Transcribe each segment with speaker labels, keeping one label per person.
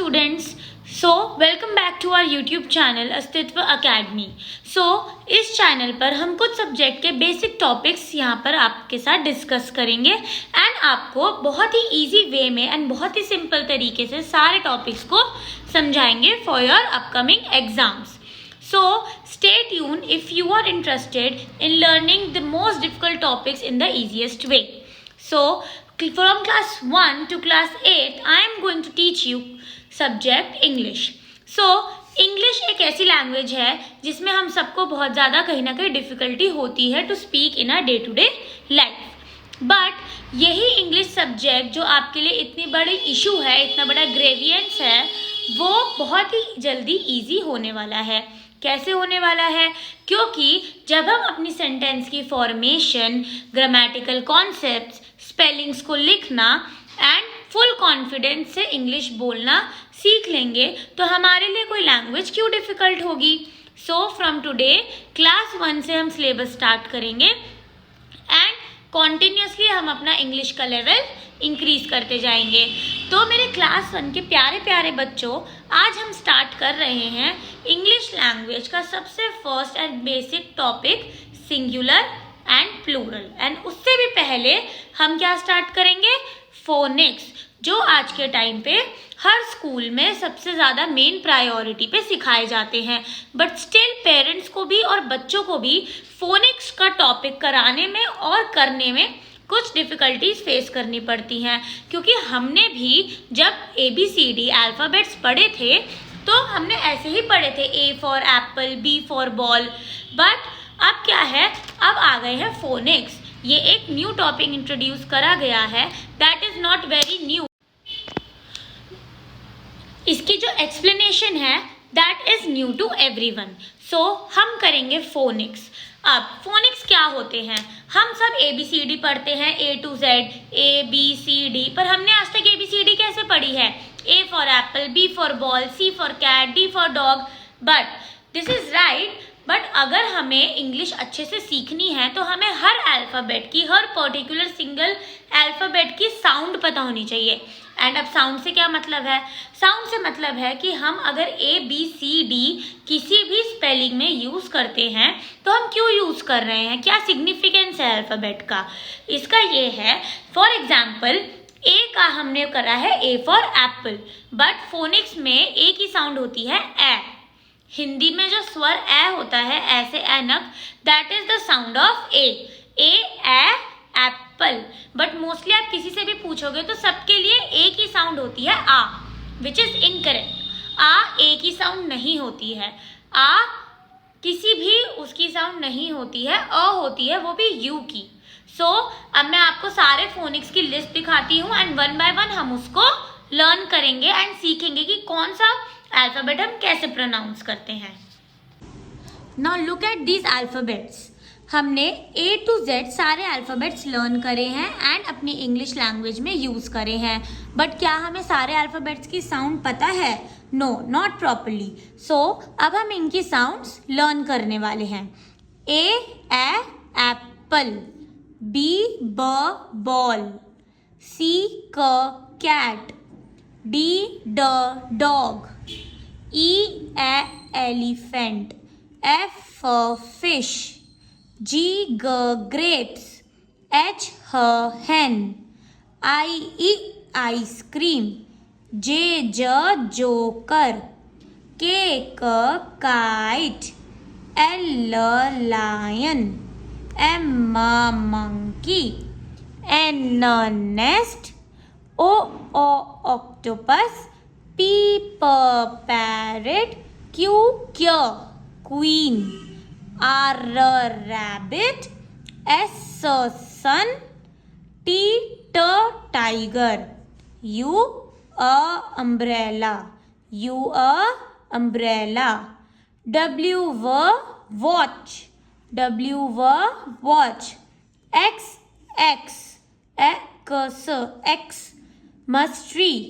Speaker 1: Students, welcome back to our YouTube channel Astitva academy. इस channel पर हम कुछ सब्जेक्ट के बेसिक टॉपिक्स यहाँ पर आपके साथ डिस्कस करेंगे एंड आपको बहुत ही इजी वे में एंड बहुत ही सिंपल तरीके से सारे टॉपिक्स को समझाएंगे for your upcoming exams. So stay tuned if you are interested in learning the most difficult topics in the easiest way. So from class 1 to class 8 I am going to teach you subject English. So English एक ऐसी language है जिसमें हम सबको बहुत ज़्यादा कहीं ना कहीं डिफ़िकल्टी होती है to speak in a day to day life. But यही इंग्लिश सब्जेक्ट जो आपके लिए इतनी बड़ी इशू है, इतना बड़ा ग्रेवियंस है, वो बहुत ही जल्दी ईजी होने वाला है। कैसे होने वाला है? क्योंकि जब हम अपनी सेंटेंस की फॉर्मेशन, ग्रामेटिकल कॉन्सेप्ट्स, स्पेलिंग्स को लिखना एंड फुल कॉन्फिडेंस से इंग्लिश बोलना सीख लेंगे तो हमारे लिए कोई लैंग्वेज क्यों डिफ़िकल्ट होगी। फ्रॉम टुडे क्लास 1 से हम सिलेबस स्टार्ट करेंगे एंड कॉन्टिन्यूसली हम अपना इंग्लिश का लेवल इंक्रीज करते जाएंगे। तो मेरे क्लास 1 के प्यारे प्यारे बच्चों, आज हम स्टार्ट कर रहे हैं इंग्लिश लैंग्वेज का सबसे first and basic topic singular and plural. And उससे भी पहले हम क्या स्टार्ट करेंगे? फोनिक्स, जो आज के टाइम पे हर स्कूल में सबसे ज़्यादा मेन प्रायोरिटी पे सिखाए जाते हैं। बट स्टिल पेरेंट्स को भी और बच्चों को भी फोनिक्स का टॉपिक कराने में और करने में कुछ डिफ़िकल्टीज फेस करनी पड़ती हैं, क्योंकि हमने भी जब ABCD अल्फ़ाबेट्स पढ़े थे तो हमने ऐसे ही पढ़े थे, A for apple, B for ball. But अब क्या है, अब आ गए हैं फोनिक्स। ये एक न्यू टॉपिक इंट्रोड्यूस करा गया है, that is not very new. इसकी जो एक्सप्लेनेशन है that is new to everyone. हम करेंगे फोनिक्स। अब फोनिक्स क्या होते हैं? हम सब ABCD पढ़ते हैं, A to Z, ABCD, पर हमने आज तक ABCD कैसे पढ़ी है? A for apple, B for ball, C for cat, D for dog. But this is right, but अगर हमें इंग्लिश अच्छे से सीखनी है तो हमें हर अल्फ़ाबेट की, हर पर्टिकुलर सिंगल अल्फ़ाबेट की साउंड पता होनी चाहिए। एंड अब साउंड से क्या मतलब है? साउंड से मतलब है कि हम अगर ABCD किसी भी स्पेलिंग में यूज़ करते हैं तो हम क्यों यूज़ कर रहे हैं, क्या सिग्निफिकेंस है अल्फ़ाबेट का। इसका ये है, फॉर एग्जाम्पल A का हमने करा है A for Apple, but phoenix में A की साउंड होती है ए। हिंदी में जो स्वर ए होता है, ऐसे ऐनक, that is the sound of A Apple. But mostly आप किसी से भी पूछोगे तो सबके लिए ए की साउंड होती है आ, विच इज इनकरेक्ट। आ ए की साउंड नहीं होती है, आ किसी भी उसकी साउंड नहीं होती है, अ होती है, वो भी यू की। अब मैं आपको सारे फोनिक्स की लिस्ट दिखाती हूँ एंड वन बाय वन हम उसको लर्न करेंगे एंड सीखेंगे कि कौन सा अल्फ़ाबेट हम कैसे प्रोनाउंस करते हैं। Now look at these alphabets. हमने A to Z सारे अल्फ़ाबेट्स लर्न करे हैं एंड अपनी इंग्लिश लैंग्वेज में यूज़ करे हैं। बट क्या हमें सारे अल्फ़ाबेट्स की साउंड पता है? No, not properly. अब हम इनकी साउंड्स लर्न करने वाले हैं। A apple, B ball, C cat, D dog, E elephant, F fish, G grapes, H hen, I ice cream, J joker, K kite, L lion, M monkey, N nest, O octopus, P parrot, Q queen, R rabbit, S sun, T tiger, U umbrella, W watch, X Xmas tree,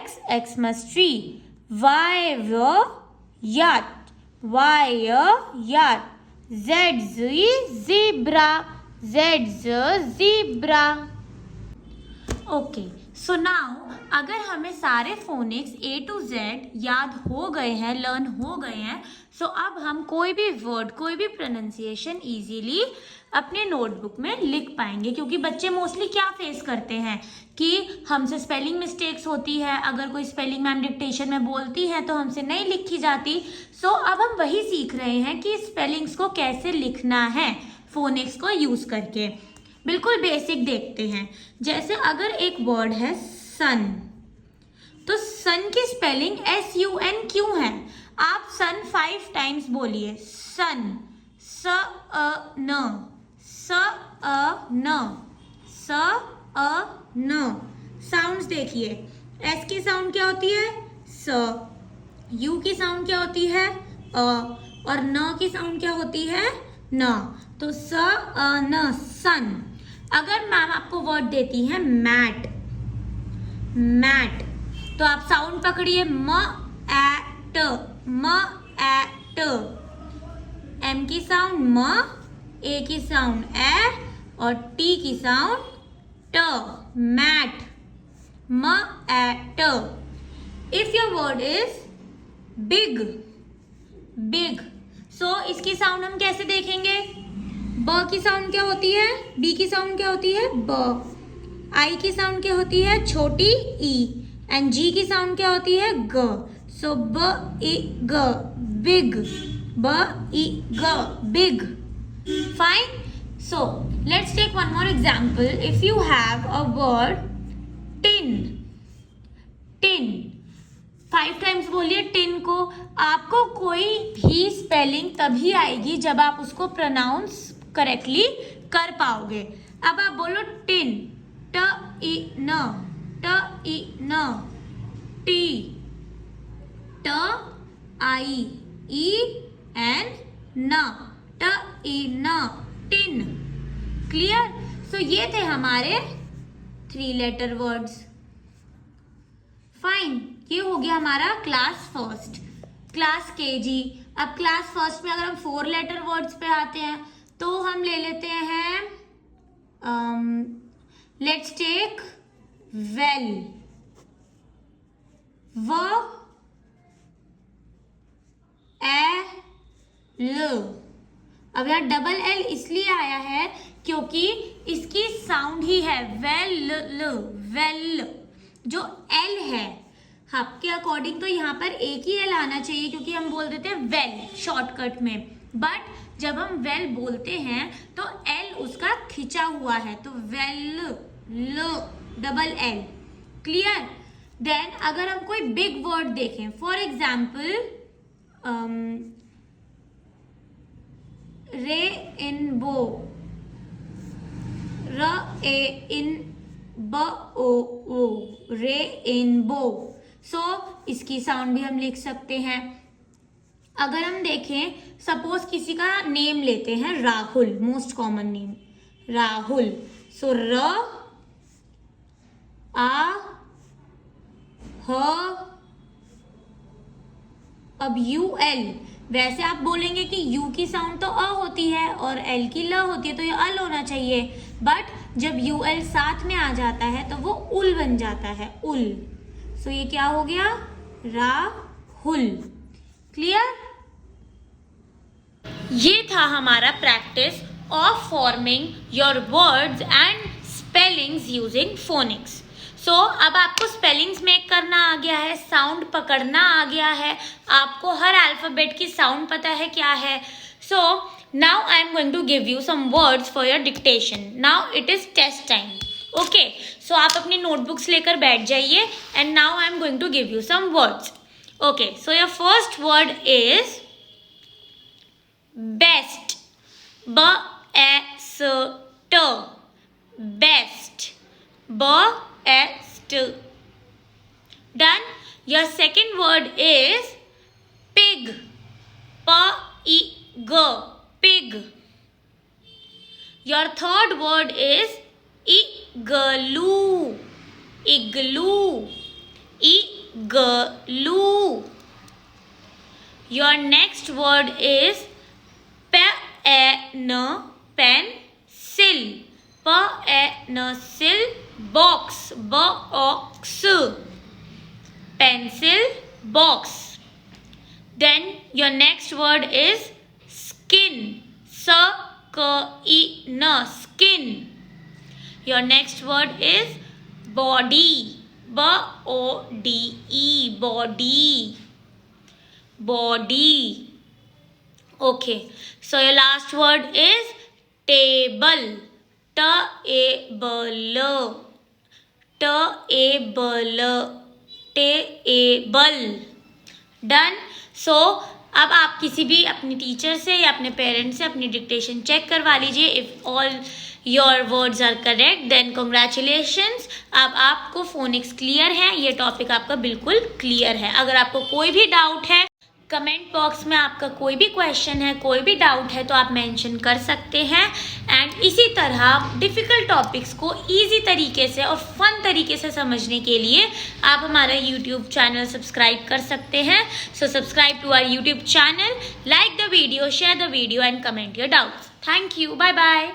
Speaker 1: Xmas tree, Y yacht, Z zebra. Okay, so now अगर हमें सारे phoenix A to Z याद हो गए हैं, learn हो गए हैं, सो अब हम कोई भी वर्ड, कोई भी प्रोनाउंसिएशन इजीली अपने नोटबुक में लिख पाएंगे। क्योंकि बच्चे मोस्टली क्या फेस करते हैं कि हमसे स्पेलिंग मिस्टेक्स होती है, अगर कोई स्पेलिंग मैम डिक्टेशन में बोलती है तो हमसे नहीं लिखी जाती। सो अब हम वही सीख रहे हैं कि स्पेलिंग्स को कैसे लिखना है फोनिक्स को यूज करके। बिल्कुल बेसिक देखते हैं। जैसे अगर एक वर्ड है सन, तो सन की स्पेलिंग SUN क्यों है? आप सन 5 टाइम्स बोलिए। सन, स अ न, स अ न, स अ न। साउंड्स देखिए, एस की साउंड क्या होती है? स। यू की साउंड क्या होती है? अ। और न की साउंड क्या होती है? न। तो स अ न, सन। अगर मैम आपको वर्ड देती है मैट, मैट, तो आप साउंड पकड़िए, म ए ट, म ए ट। एम की साउंड म, ए की साउंड ए और टी की साउंड ट, मैट, म ए ट। If your word is big, big, so इसकी साउंड हम कैसे देखेंगे? ब की साउंड क्या होती है? बी की साउंड क्या होती है? ब। आई की साउंड क्या होती है? छोटी ई। एंड जी की साउंड क्या होती है? ग। सो ब ई ग, बिग, ब ई ग, big. Fine. So let's take one more example. If you have a word tin, tin, 5 times बोलिए टिन को। आपको कोई भी स्पेलिंग तभी आएगी जब आप उसको प्रोनाउंस करेक्टली कर पाओगे। अब आप बोलो टिन, ट ई न, ट ई न, टी, ट आई ई एन न, ट ई न, टिन। क्लियर? सो ये थे हमारे 3 लेटर वर्ड्स। फाइन, ये हो गया हमारा क्लास फर्स्ट, क्लास KG। अब क्लास फर्स्ट में अगर हम 4 लेटर वर्ड्स पे आते हैं तो हम ले लेते हैं, लेट्स टेक वेल, व ए ल। अब यहाँ डबल L इसलिए आया है क्योंकि इसकी साउंड ही है वेल ल, वेल। जो L है आपके अकॉर्डिंग तो यहाँ पर एक ही L आना चाहिए क्योंकि हम बोल देते हैं वेल शॉर्टकट में, बट जब हम वेल बोलते हैं तो L उसका खिंचा हुआ है, तो वेल ल, डबल L। क्लियर? देन अगर हम कोई बिग वर्ड देखें, फॉर एग्जाम्पल रे इन बो, र ए इन ब ओ ओ, रे इन बो। सो इसकी साउंड भी हम लिख सकते हैं। अगर हम देखें, सपोज किसी का नेम लेते हैं Rahul, most common name Rahul. So र आ ह, अब UL, वैसे आप बोलेंगे कि U की साउंड तो अ होती है और L की ल होती है, तो ये अल होना चाहिए, बट जब UL साथ में आ जाता है तो वो उल बन जाता है, उल। सो ये क्या हो गया? राहुल। क्लियर? ये था हमारा practice of forming your words and spellings using phonics. So अब आपको स्पेलिंग्स मेक करना आ गया है, साउंड पकड़ना आ गया है, आपको हर अल्फाबेट की साउंड पता है क्या है। So now I am going to give you some words for your dictation. Now it is test time. Okay, so आप अपनी नोटबुक्स लेकर बैठ जाइए and now I am going to give you some words. Okay, so your first word is best, ब ए स ट, best, best. Done. Your second word is pig, p-i-g, pig. Your third word is igloo, igloo, igloo. Your next word is pen, pencil, pencil. box, box. Pencil, box. Then your next word is skin, skin, skin. Your next word is body, body, body, body. Okay, so your last word is table, table, table, table. Done. So अब आप किसी भी अपनी teacher से या अपने parents से अपनी डिक्टेशन चेक करवा लीजिए. If all your words are correct then congratulations. अब आपको फोनिक्स क्लियर है, ये टॉपिक आपका बिल्कुल क्लियर है. अगर आपको कोई भी डाउट है, कमेंट बॉक्स में आपका कोई भी क्वेश्चन है, कोई भी डाउट है तो आप मेंशन कर सकते हैं. एंड इसी तरह डिफ़िकल्ट टॉपिक्स को इजी तरीके से और फन तरीके से समझने के लिए आप हमारा यूट्यूब चैनल सब्सक्राइब कर सकते हैं. So subscribe to our YouTube channel, like the video, share the video and comment your doubts. Thank you. Bye bye.